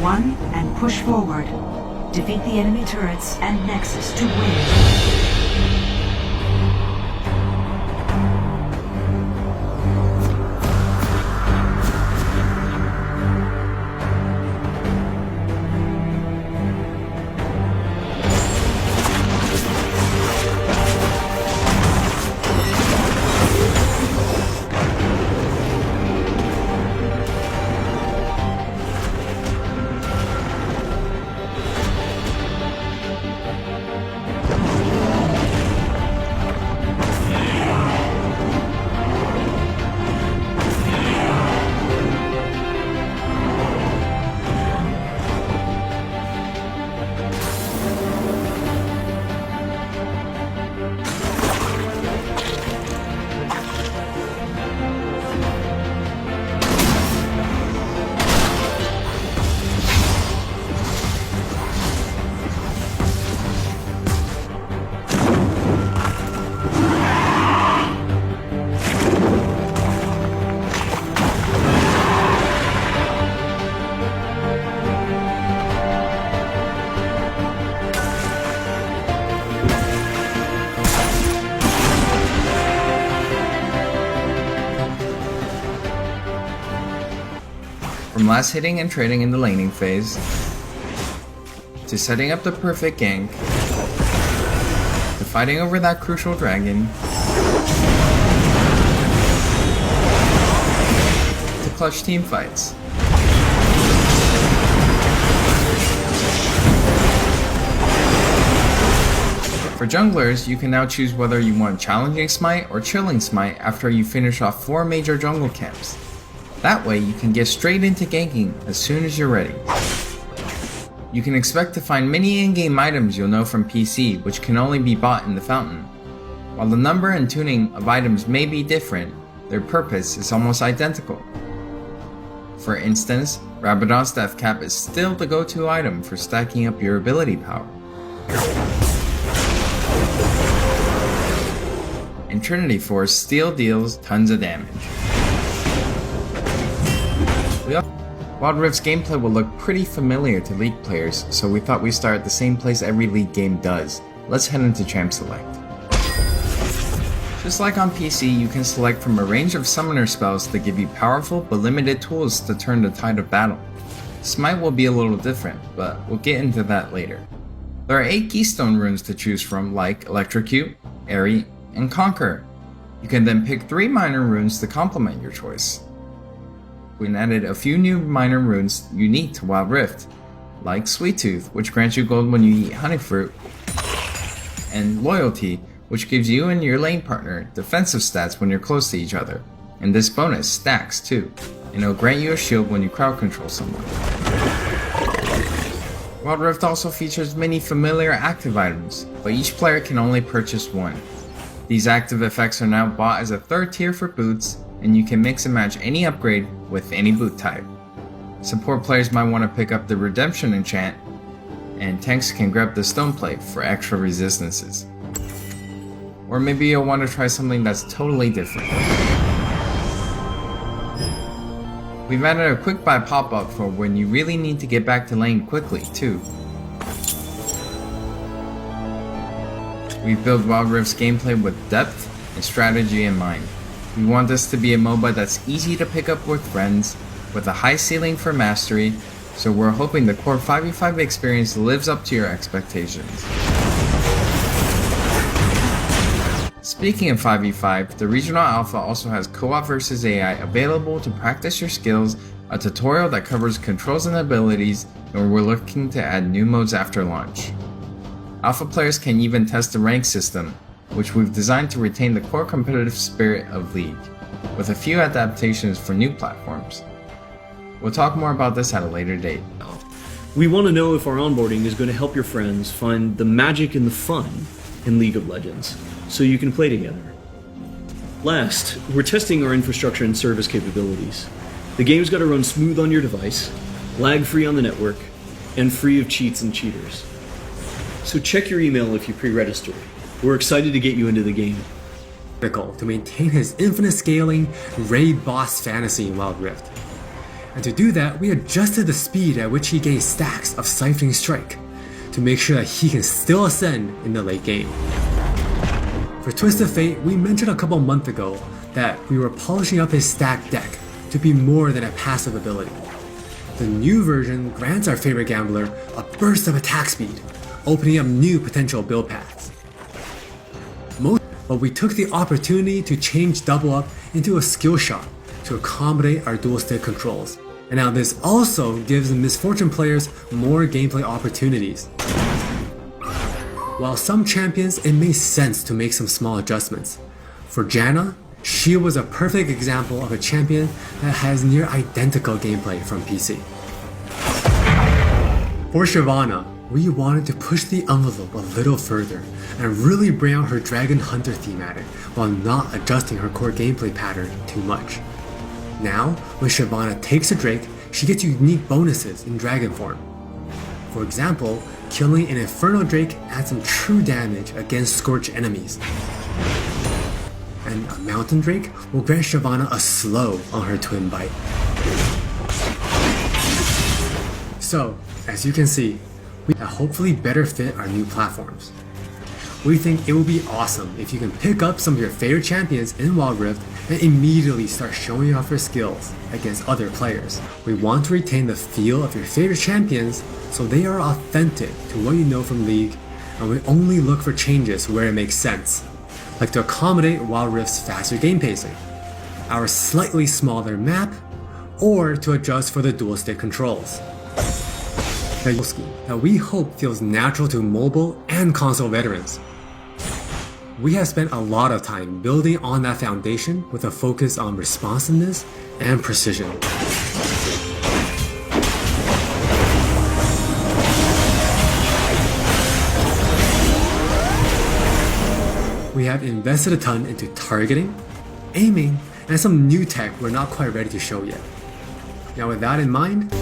1 and push forward. Defeat the enemy turrets and Nexus to win. From last hitting and trading in the laning phase, to setting up the perfect gank, to fighting over that crucial dragon, to clutch team fights. For junglers, you can now choose whether you want challenging smite or chilling smite after you finish off 4 major jungle camps. That way you can get straight into ganking as soon as you're ready. You can expect to find many in-game items you'll know from PC, which can only be bought in the fountain. While the number and tuning of items may be different, their purpose is almost identical. For instance, Rabadon's Death Cap is still the go-to item for stacking up your ability power. And Trinity Force still deals tons of damage. Wild Rift's gameplay will look pretty familiar to League players, so we thought we'd start at the same place every League game does. Let's head into Champ Select. Just like on PC, you can select from a range of summoner spells that give you powerful but limited tools to turn the tide of battle. Smite will be a little different, but we'll get into that later. There are 8 keystone runes to choose from, like Electrocute, Airy, and Conquer. You can then pick 3 minor runes to complement your choice. We added a few new minor runes unique to Wild Rift, like Sweet Tooth, which grants you gold when you eat honey fruit, and Loyalty, which gives you and your lane partner defensive stats when you're close to each other, and this bonus stacks too, and it'll grant you a shield when you crowd control someone. Wild Rift also features many familiar active items, but each player can only purchase one. These active effects are now bought as a 3rd tier for boots, and you can mix and match any upgrade with any boot type. Support players might want to pick up the Redemption enchant, and tanks can grab the Stone Plate for extra resistances. Or maybe you'll want to try something that's totally different. We've added a quick buy pop-up for when you really need to get back to lane quickly too. We've built Wild Rift's gameplay with depth and strategy in mind. We want this to be a MOBA that's easy to pick up with friends, with a high ceiling for mastery, so we're hoping the core 5v5 experience lives up to your expectations. Speaking of 5v5, the Regional Alpha also has Co-op vs AI available to practice your skills, a tutorial that covers controls and abilities, and we're looking to add new modes after launch. Alpha players can even test the rank system, which we've designed to retain the core competitive spirit of League, with a few adaptations for new platforms. We'll talk more about this at a later date. We want to know if our onboarding is going to help your friends find the magic and the fun in League of Legends, so you can play together. Last, we're testing our infrastructure and service capabilities. The game's got to run smooth on your device, lag-free on the network, and free of cheats and cheaters. So check your email if you pre-registered. We're excited to get you into the game. Critical to maintain his infinite scaling raid boss fantasy in Wild Rift. And to do that, we adjusted the speed at which he gains stacks of Siphoning Strike to make sure that he can still ascend in the late game. For Twisted Fate, we mentioned a couple months ago that we were polishing up his stack deck to be more than a passive ability. The new version grants our favorite gambler a burst of attack speed, opening up new potential build paths. But we took the opportunity to change Double Up into a skill shot to accommodate our dual stick controls. And now this also gives the Misfortune players more gameplay opportunities. While some champions, it made sense to make some small adjustments. For Janna, she was a perfect example of a champion that has near identical gameplay from PC. For Shyvana, we wanted to push the envelope a little further and really bring out her Dragon Hunter thematic while not adjusting her core gameplay pattern too much. Now, when Shyvana takes a Drake, she gets unique bonuses in Dragon form. For example, killing an Infernal Drake adds some true damage against Scorch enemies. And a Mountain Drake will grant Shyvana a slow on her Twin Bite. So, as you can see, we hopefully better fit our new platforms. We think it will be awesome if you can pick up some of your favorite champions in Wild Rift and immediately start showing off your skills against other players. We want to retain the feel of your favorite champions so they are authentic to what you know from League, and we only look for changes where it makes sense, like to accommodate Wild Rift's faster game pacing, our slightly smaller map, or to adjust for the dual stick controls. That we hope feels natural to mobile and console veterans. We have spent a lot of time building on that foundation with a focus on responsiveness and precision. We have invested a ton into targeting, aiming, and some new tech we're not quite ready to show yet. Now with that in mind,